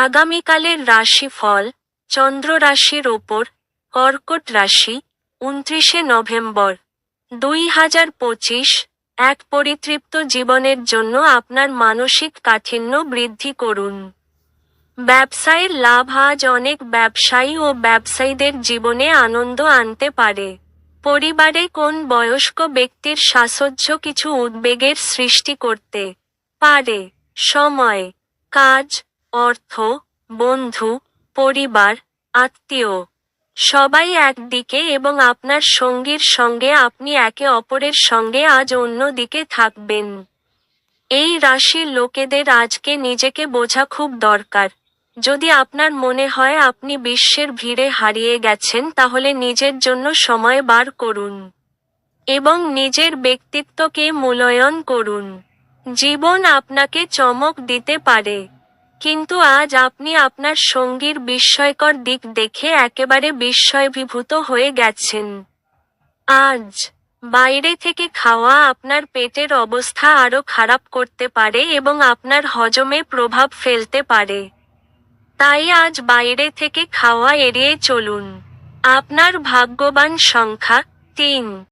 আগামীকালের রাশিফল, চন্দ্র রাশির ওপর, কর্কট রাশি, 29শে নভেম্বর 2025। এক পরিতৃপ্ত জীবনের জন্য আপনার মানসিক কাঠিন্য বৃদ্ধি করুন। ব্যবসায়ের লাভ আজ অনেক ব্যবসায়ী ও ব্যবসায়ীদের জীবনে আনন্দ আনতে পারে। পরিবারে কোন বয়স্ক ব্যক্তির সাহায্য কিছু উদ্বেগের সৃষ্টি করতে পারে। সময়, কাজ, অর্থ, বন্ধু, পরিবার, আত্মীয় সবাই একদিকে এবং আপনার সঙ্গীর সঙ্গে আপনি একে অপরের সঙ্গে আজ অন্য দিকে থাকবেন। এই রাশির লোকেদের আজকে নিজেকে বোঝা খুব দরকার। যদি আপনার মনে হয় আপনি বিশ্বের ভিড়ে হারিয়ে গেছেন তাহলে নিজের জন্য সময় বার করুন এবং নিজের ব্যক্তিত্বকে মূল্যায়ন করুন। জীবন আপনাকে চমক দিতে পারে, কিন্তু আজ আপনি আপনার সঙ্গীর বিস্ময়কর দিক দেখে একেবারে বিস্ময়ভিভূত হয়ে গেছেন। আজ বাইরে থেকে খাওয়া আপনার পেটের অবস্থা আরও খারাপ করতে পারে এবং আপনার হজমে প্রভাব ফেলতে পারে। তাই আজ বাইরে থেকে খাওয়া এড়িয়ে চলুন। আপনার ভাগ্যবান সংখ্যা 3।